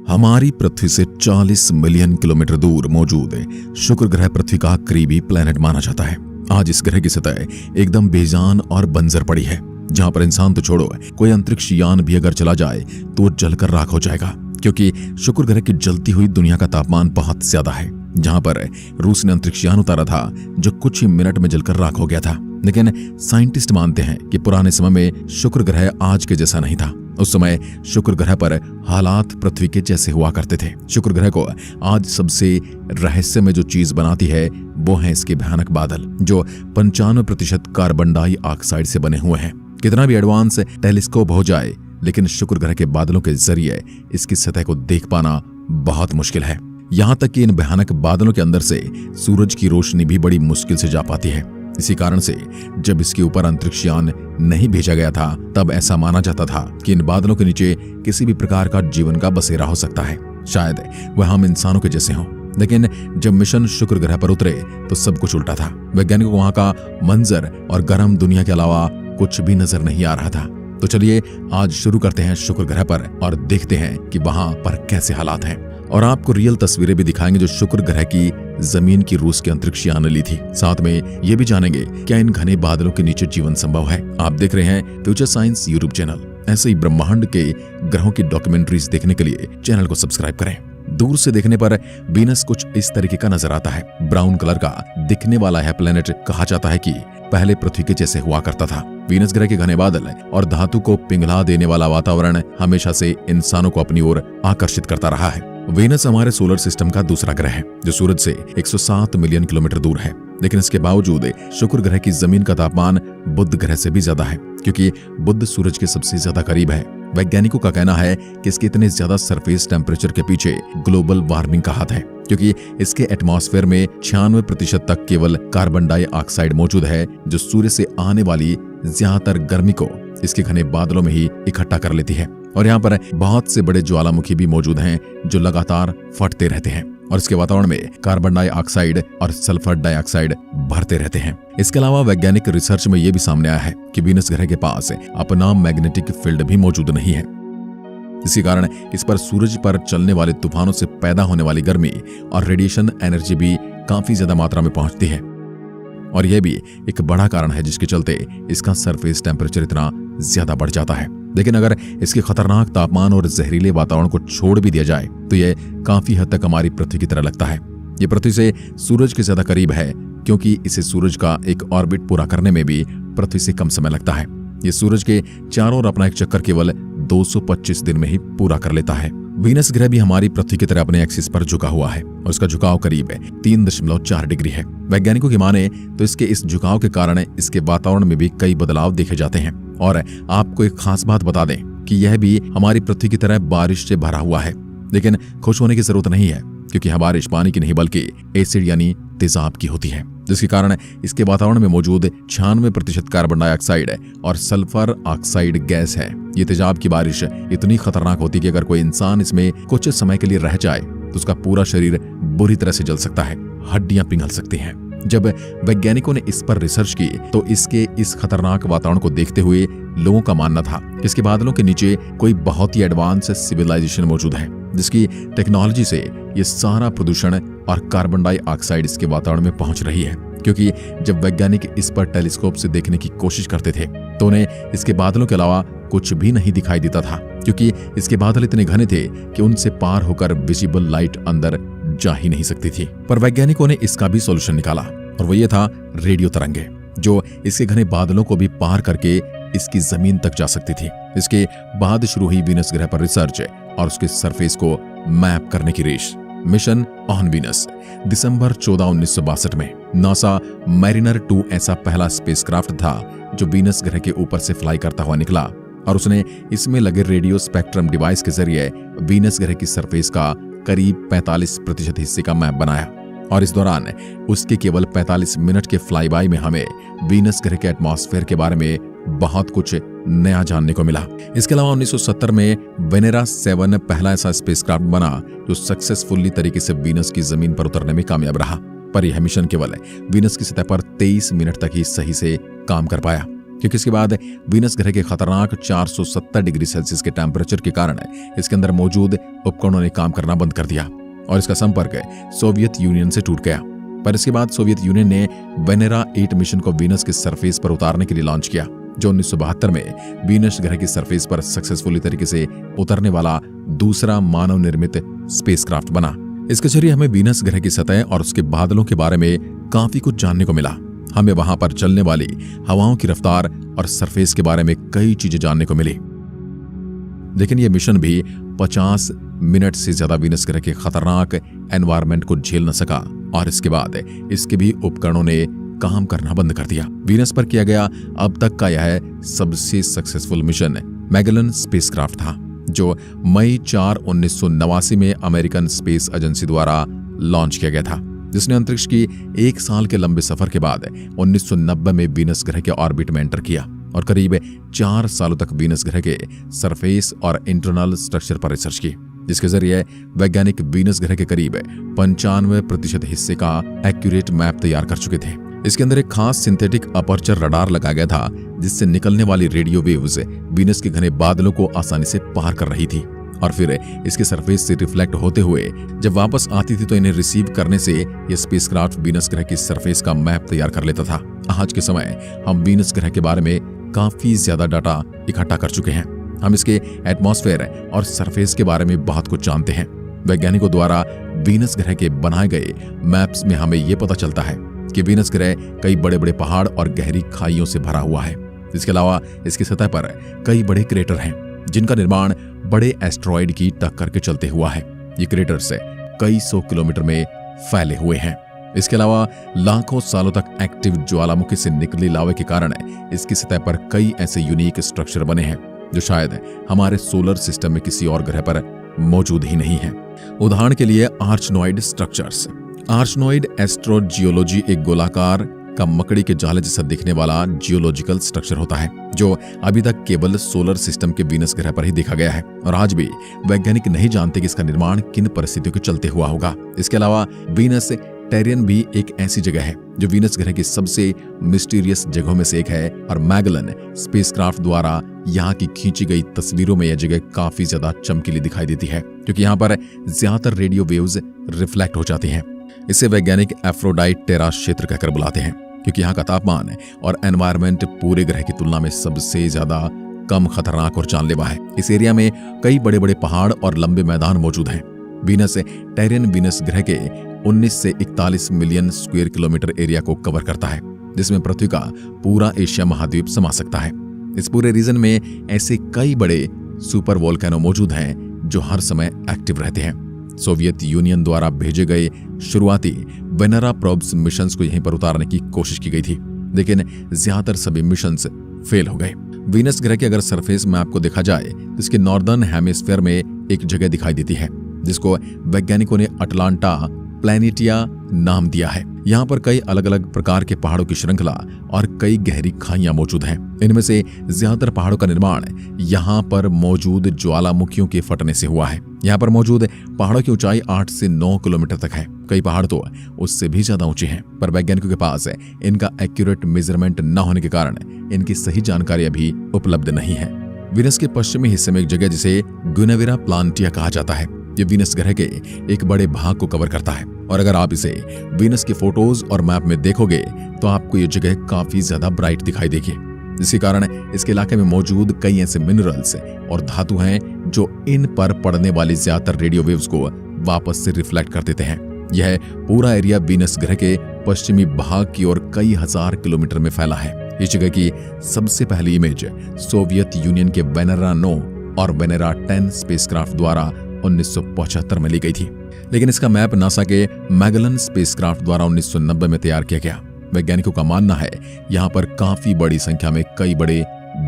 हमारी पृथ्वी से 40 million kilometre दूर मौजूद शुक्र ग्रह पृथ्वी का करीबी प्लेनेट माना जाता है। आज इस ग्रह की सतह एकदम बेजान और बंजर पड़ी है, जहां पर इंसान तो छोड़ो, कोई अंतरिक्ष यान भी अगर चला जाए तो जलकर राख हो जाएगा, क्योंकि शुक्र ग्रह की जलती हुई दुनिया का तापमान बहुत ज्यादा है। जहां पर रूस ने अंतरिक्ष यान उतारा था जो कुछ ही मिनट में जलकर राख हो गया था। लेकिन साइंटिस्ट मानते हैं कि पुराने समय में शुक्र ग्रह आज के जैसा नहीं था। उस समय शुक्र ग्रह पर हालात पृथ्वी के जैसे हुआ करते थे। शुक्र ग्रह को आज सबसे रहस्यमय जो चीज बनाती है वो है इसके भयानक बादल, जो 95% कार्बन डाइऑक्साइड से बने हुए हैं। कितना भी एडवांस टेलीस्कोप हो जाए, लेकिन शुक्र ग्रह के बादलों के जरिए इसकी सतह को देख पाना बहुत मुश्किल है। यहाँ तक कि इन भयानक बादलों के अंदर से सूरज की रोशनी भी बड़ी मुश्किल से जा पाती है। इसी कारण से जब इसके ऊपर अंतरिक्ष यान नहीं भेजा गया था, तब ऐसा माना जाता था कि इन बादलों के नीचे किसी भी प्रकार का जीवन का बसेरा हो सकता है, शायद वह हम इंसानों के जैसे हों। लेकिन जब मिशन शुक्र ग्रह पर उतरे तो सब कुछ उल्टा था। वैज्ञानिकों को वहां का मंजर और गर्म दुनिया के अलावा कुछ भी नजर नहीं आ रहा था। तो चलिए आज शुरू करते हैं शुक्र ग्रह पर और देखते हैं कि वहां पर कैसे हालात हैं, और आपको रियल तस्वीरें भी दिखाएंगे जो शुक्र ग्रह की जमीन की रूस के अंतरिक्ष यान ने ली थी। साथ में ये भी जानेंगे क्या इन घने बादलों के नीचे जीवन संभव है। आप देख रहे हैं फ्यूचर साइंस यूट्यूब चैनल। ऐसे ही ब्रह्मांड के ग्रहों की डॉक्यूमेंट्रीज देखने के लिए चैनल को सब्सक्राइब करें। दूर से देखने पर वीनस कुछ इस तरीके का नजर आता है। ब्राउन कलर का दिखने वाला है प्लेनेट कहा जाता है कि पहले पृथ्वी के जैसे हुआ करता था। वीनस ग्रह के घने बादल और धातु को पिघला देने वाला वातावरण हमेशा से इंसानों को अपनी ओर आकर्षित करता रहा है। वीनस हमारे सोलर सिस्टम का दूसरा ग्रह है, जो सूरज से 107 मिलियन किलोमीटर दूर है। लेकिन इसके बावजूद शुक्र ग्रह की जमीन का तापमान बुध ग्रह से भी ज्यादा है, क्योंकि बुध सूरज के सबसे ज्यादा करीब है। वैज्ञानिकों का कहना है कि इसके इतने ज्यादा सरफेस टेम्परेचर के पीछे ग्लोबल वार्मिंग का हाथ है, क्योंकि इसके एटमॉस्फेयर में 96% तक केवल कार्बन डाइऑक्साइड मौजूद है, जो सूर्य से आने वाली ज्यादातर गर्मी को इसके घने बादलों में ही इकट्ठा कर लेती है। और यहाँ पर बहुत से बड़े ज्वालामुखी भी मौजूद हैं जो लगातार फटते रहते हैं, और इसके वातावरण में कार्बन डाइऑक्साइड और सल्फर डाइऑक्साइड भरते रहते हैं। इसके अलावा वैज्ञानिक रिसर्च में यह भी सामने आया है कि वीनस ग्रह के पास अपना मैग्नेटिक फील्ड भी मौजूद नहीं है। इसी कारण इस पर सूरज पर चलने वाले तूफानों से पैदा होने वाली गर्मी और रेडिएशन एनर्जी भी काफी ज्यादा मात्रा में पहुंचती है, और यह भी एक बड़ा कारण है जिसके चलते इसका सरफेस टेम्परेचर इतना ज्यादा बढ़ जाता है। लेकिन अगर इसके खतरनाक तापमान और जहरीले वातावरण को छोड़ भी दिया जाए तो यह काफी हद तक हमारी पृथ्वी की तरह लगता है। ये पृथ्वी से सूरज के ज्यादा करीब है, क्योंकि इसे सूरज का एक ऑर्बिट पूरा करने में भी पृथ्वी से कम समय लगता है। ये सूरज के चारों ओर अपना एक चक्कर केवल 225 दिन में ही पूरा कर लेता है। वीनस ग्रह भी हमारी पृथ्वी की तरह अपने एक्सिस पर झुका हुआ है, और उसका झुकाव करीब 3.4 डिग्री है। वैज्ञानिकों की माने तो इसके इस झुकाव के कारण इसके वातावरण में भी कई बदलाव देखे जाते हैं। और आपको एक खास बात बता दें कि यह भी हमारी पृथ्वी की तरह बारिश से भरा हुआ है। लेकिन खुश होने की जरूरत नहीं है, क्योंकि यह बारिश पानी की नहीं बल्कि एसिड यानी तेजाब की होती है, जिसके कारण इसके वातावरण में मौजूद 96% कार्बन डाइऑक्साइड और सल्फर ऑक्साइड गैस है। ये तेजाब की बारिश इतनी खतरनाक होती है कि अगर कोई इंसान इसमें कुछ समय के लिए रह जाए तो उसका पूरा शरीर बुरी तरह से जल सकता है, हड्डियां पिघल सकती हैं। जब वैज्ञानिकों ने इस पर रिसर्च की तो इसके इस खतरनाक वातावरण को देखते हुए लोगों का मानना था कि इसके बादलों के नीचे कोई बहुत ही एडवांस सिविलाइजेशन मौजूद है, जिसकी टेक्नोलॉजी से ये सारा प्रदूषण और कार्बन डाइऑक्साइड इसके वातावरण में पहुंच रही है। क्योंकि जब वैज्ञानिक इस पर टेलीस्कोप से देखने की कोशिश करते थे तो उन्हें इसके बादलों के अलावा कुछ भी नहीं दिखाई देता था, क्योंकि इसके बादल इतने घने थे कि उनसे पार होकर विजिबल लाइट अंदर जा ही नहीं सकती थी। पर वैज्ञानिकों ने इसका भी सॉल्यूशन निकाला, और वो ये था रेडियो तरंगे, जो इसके घने बादलों को भी पार करके इसकी जमीन तक जा सकती थी। इसके बाद शुरू हुई वीनस ग्रह पर रिसर्च और उसके सरफेस को मैप करने की रेस। मिशन ऑन वीनस दिसंबर 14, 1962 में नासा मैरिनर 2 ऐसा पहला स्पेसक्राफ्ट था जो वीनस ग्रह के ऊपर से फ्लाई करता हुआ निकला, और उसने इसमें लगे रेडियो स्पेक्ट्रम डिवाइस के जरिए वीनस ग्रह की सरफेस का करीब 45% हिस्से का मैप बनाया। और इस दौरान उसके केवल 45 मिनट के फ्लाई बाय में हमें वीनस ग्रह के एटमॉस्फेयर के बारे में बहुत कुछ नया जानने को मिला। इसके अलावा 1970 में वेनेरा 7 पहला ऐसा स्पेसक्राफ्ट बना जो सक्सेसफुली तरीके से वीनस की जमीन पर उतरने में कामयाब रहा, पर यह मिशन केवल वीनस की सतह पर 23 मिनट तक ही सही से काम कर पाया। क्योंकि इसके बाद वीनस ग्रह के खतरनाक 470 डिग्री सेल्सियस के टेम्परेचर के कारण इसके अंदर मौजूद उपकरणों ने काम करना बंद कर दिया और इसका संपर्क सोवियत यूनियन से टूट गया। पर इसके बाद सोवियत यूनियन ने वेनेरा 8 मिशन को वीनस के सरफेस पर उतारने के लिए लॉन्च किया, जो 1972 में वीनस ग्रह की सरफेस पर सक्सेसफुली तरीके से उतरने वाला दूसरा मानव निर्मित स्पेसक्राफ्ट बना। इसके जरिए हमें वीनस ग्रह की सतह और उसके बादलों के बारे में काफी कुछ जानने को मिला। हमें वहां पर चलने वाली हवाओं की रफ्तार और सरफेस के बारे में कई चीजें जानने को मिली। लेकिन यह मिशन भी 50 मिनट से ज्यादा वीनस ग्रह के खतरनाक एनवायरनमेंट को झेल न सका और इसके बाद इसके भी उपकरणों ने काम करना बंद कर दिया। वीनस पर किया गया अब तक का यह सबसे सक्सेसफुल मिशन मैगेलन स्पेसक्राफ्ट था, जो मई 4, 1989 में अमेरिकन स्पेस एजेंसी द्वारा लॉन्च किया गया था, जिसने अंतरिक्ष की 1 साल के लंबे सफर के बाद 1990 में वीनस ग्रह के ऑर्बिट में एंटर किया और करीब 4 सालों तक वीनस ग्रह के सरफेस और इंटरनल स्ट्रक्चर पर रिसर्च की, जिसके जरिए वैज्ञानिक वीनस ग्रह के करीब 95% हिस्से का एक्यूरेट मैप तैयार कर चुके थे। इसके अंदर एक खास सिंथेटिक अपर्चर रडार लगाया गया था, जिससे निकलने वाली रेडियो वेव्स वीनस के घने बादलों को आसानी से पार कर रही थी और फिर इसके सरफेस से रिफ्लेक्ट होते हुए जब वापस आती थी तो इन्हें रिसीव करने से यह स्पेसक्राफ्ट वीनस ग्रह की सरफेस का मैप तैयार कर लेता था। आज के समय हम वीनस ग्रह के बारे में काफी ज्यादा डाटा इकट्ठा कर चुके हैं। हम इसके एटमॉस्फेयर और सरफेस के बारे में बहुत कुछ जानते हैं। वैज्ञानिकों द्वारा वीनस ग्रह के बनाए गए मैप्स में हमें यह पता चलता है कि वीनस ग्रह कई बड़े बड़े पहाड़ और गहरी खाइयों से भरा हुआ है। इसके अलावा इसकी सतह पर कई बड़े क्रेटर हैं, जिनका निर्माण बड़े एस्ट्रॉयड की टक्कर के चलते हुआ है। ये क्रेटर्स कई 100 किलोमीटर में फैले हुए हैं। इसके अलावा लाखों सालों तक एक्टिव ज्वालामुखी से निकली लावा के कारण इसकी सतह पर कई ऐसे यूनिक स्ट्रक्चर बने हैं जो शायद हमारे सोलर सिस्टम में किसी और ग्रह पर मौजूद ही नहीं है। उदाहरण के लिए आर्चनॉइड स्ट्रक्चर्स। आर्चनॉइड एस्ट्रोजियोलॉजी एक गोलाकार का मकड़ी के जाले जैसा दिखने वाला जियोलॉजिकल स्ट्रक्चर होता है, जो अभी तक केवल सोलर सिस्टम के वीनस ग्रह पर ही देखा गया है और आज भी वैज्ञानिक नहीं जानते कि इसका निर्माण किन परिस्थितियों के चलते हुआ होगा। इसके अलावा वीनस टेरियन भी एक ऐसी जगह है जो वीनस ग्रह की सबसे मिस्टीरियस जगहों में से एक है और मैगेलन स्पेसक्राफ्ट द्वारा यहाँ की खींची गई तस्वीरों में यह जगह काफी ज्यादा चमकीली दिखाई देती है, क्योंकि यहाँ पर ज्यादातर रेडियो वेव्स रिफ्लेक्ट हो जाती हैं। इसे वैज्ञानिक एफ्रोडाइट टेरा क्षेत्र कहकर बुलाते हैं, क्योंकि यहाँ का तापमान और एनवायरनमेंट पूरे ग्रह की तुलना में सबसे ज्यादा कम खतरनाक और जानलेवा है। इस एरिया में कई बड़े बड़े पहाड़ और लंबे मैदान मौजूद हैं। वीनस टेरियन वीनस ग्रह के 19 से 41 मिलियन स्क्वायर किलोमीटर एरिया को कवर करता है, जिसमें पृथ्वी का पूरा एशिया महाद्वीप समा सकता है। इस पूरे रीजन में ऐसे कई बड़े सुपर वोल्केनो मौजूद हैं जो हर समय एक्टिव रहते हैं। सोवियत यूनियन द्वारा भेजे गए शुरुआती वेनेरा प्रोब्स मिशंस को यहीं पर उतारने की कोशिश की गई थी, लेकिन ज्यादातर सभी मिशंस फेल हो गए। वीनस ग्रह के अगर सरफेस मैप को देखा जाए तो इसके नॉर्दर्न हेमिस्फीयर में एक जगह दिखाई देती है जिसको वैज्ञानिकों ने अटलांटा प्लैनेटिया नाम दिया है। यहाँ पर कई अलग अलग प्रकार के पहाड़ों की श्रृंखला और कई गहरी खाइयां मौजूद हैं। इनमें से ज्यादातर पहाड़ों का निर्माण यहाँ पर मौजूद ज्वालामुखियों के फटने से हुआ है। यहाँ पर मौजूद पहाड़ों की ऊंचाई 8 से 9 किलोमीटर तक है। कई पहाड़ तो उससे भी ज्यादा ऊंचे हैं, पर वैज्ञानिकों के पास इनका एक्यूरेट मेजरमेंट न होने के कारण इनकी सही जानकारी अभी उपलब्ध नहीं है। वीनस के पश्चिमी हिस्से में एक जगह जिसे गुनेवेरा प्लांटिया कहा जाता है, ये वीनस ग्रह के एक बड़े भाग को कवर करता है और अगर आप इसे वीनस के फोटोज और मैप में देखोगे तो आपको ये जगह काफी ज्यादा ब्राइट दिखाई देगी, जिसके कारण इसके इलाके में मौजूद कई ऐसे मिनरल्स और धातु हैं जो इन पर पड़ने वाली ज्यादातर रेडियो वेव्स को वापस से रिफ्लेक्ट कर देते हैं। यह पूरा एरिया वीनस ग्रह के पश्चिमी भाग की ओर कई हजार किलोमीटर में फैला है। इस जगह की सबसे पहली इमेज सोवियत यूनियन के वेनेरा 9 और वेनेरा 10 स्पेसक्राफ्ट द्वारा 1975 में ली गई थी, लेकिन इसका मैप नासा के मैगेलन स्पेसक्राफ्ट द्वारा 1990 में तैयार किया गया। वैज्ञानिकों का मानना है यहाँ पर काफी बड़ी संख्या में कई बड़े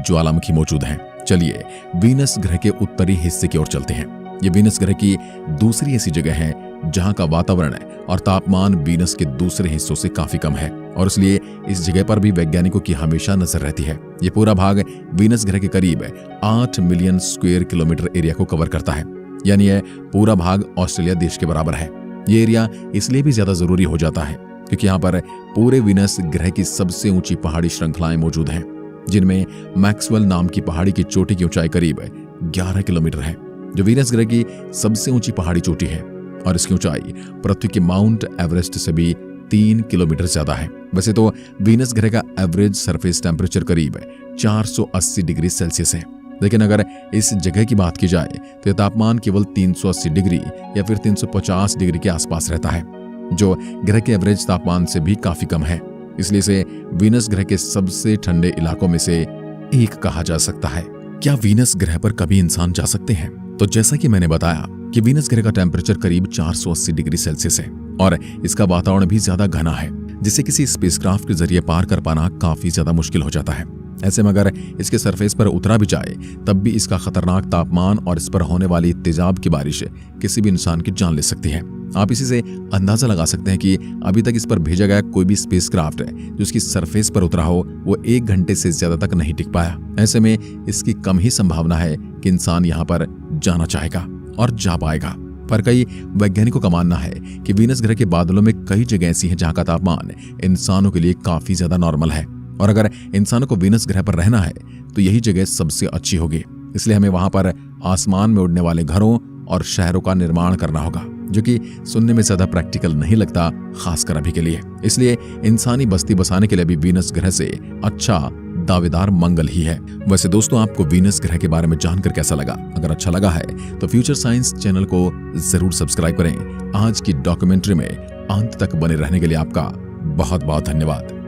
ज्वालामुखी मौजूद हैं। चलिए वीनस ग्रह के उत्तरी हिस्से की ओर चलते हैं। ये वीनस ग्रह की दूसरी ऐसी जगह है जहाँ का वातावरण और तापमान वीनस के दूसरे हिस्सों से काफी कम है और इसलिए इस जगह पर भी वैज्ञानिकों की हमेशा नजर रहती है। ये पूरा भाग वीनस ग्रह के करीब 8 मिलियन स्क्वायर किलोमीटर एरिया को कवर करता है, यानी यह पूरा भाग ऑस्ट्रेलिया देश के बराबर है। ये एरिया इसलिए भी ज्यादा जरूरी हो जाता है क्योंकि यहाँ पर पूरे वीनस ग्रह की सबसे ऊंची पहाड़ी श्रृंखलाएं मौजूद हैं। जिनमें मैक्सवेल नाम की पहाड़ी की चोटी की ऊंचाई करीब 11 किलोमीटर है, जो वीनस ग्रह की सबसे ऊंची पहाड़ी चोटी है और इसकी ऊंचाई पृथ्वी के माउंट एवरेस्ट से भी 3 किलोमीटर ज्यादा है। वैसे तो वीनस ग्रह का एवरेज सरफेस टेम्परेचर करीब 480 डिग्री सेल्सियस है, लेकिन अगर इस जगह की बात की जाए तो यह तापमान केवल 380 डिग्री या फिर 350 डिग्री के आसपास रहता है, जो ग्रह के एवरेज तापमान से भी काफी कम है। इसलिए इसे वीनस ग्रह के सबसे ठंडे इलाकों में से एक कहा जा सकता है। क्या वीनस ग्रह पर कभी इंसान जा सकते हैं? तो जैसा कि मैंने बताया कि वीनस ग्रह का टेम्परेचर करीब 480 डिग्री सेल्सियस है और इसका वातावरण भी ज्यादा घना है, जिसे किसी स्पेसक्राफ्ट के जरिए पार कर पाना काफी ज्यादा मुश्किल हो जाता है। ऐसे में अगर इसके सरफेस पर उतरा भी जाए तब भी इसका खतरनाक तापमान और इस पर होने वाली तेजाब की बारिश किसी भी इंसान की जान ले सकती है। आप इसी से अंदाजा लगा सकते हैं कि अभी तक इस पर भेजा गया कोई भी स्पेसक्राफ्ट है जो इसकी सरफेस पर उतरा हो वो 1 घंटे से ज्यादा तक नहीं टिक पाया। ऐसे में इसकी कम ही संभावना है कि इंसान यहाँ पर जाना चाहेगा और जा पाएगा। पर कई वैज्ञानिकों का मानना है कि वीनस ग्रह के बादलों में कई जगह ऐसी हैं जहां का तापमान इंसानों के लिए काफी ज्यादा नॉर्मल है, और अगर इंसानों को वीनस ग्रह पर रहना है तो यही जगह सबसे अच्छी होगी। इसलिए हमें वहां पर आसमान में उड़ने वाले घरों और शहरों का निर्माण करना होगा, जो कि सुनने में ज्यादा प्रैक्टिकल नहीं लगता, खासकर अभी के लिए। इसलिए इंसानी बस्ती बसाने के लिए भी वीनस ग्रह से अच्छा दावेदार मंगल ही है। वैसे दोस्तों, आपको वीनस ग्रह के बारे में जानकर कैसा लगा? अगर अच्छा लगा है तो फ्यूचर साइंस चैनल को जरूर सब्सक्राइब करें। आज की डॉक्यूमेंट्री में अंत तक बने रहने के लिए आपका बहुत बहुत धन्यवाद।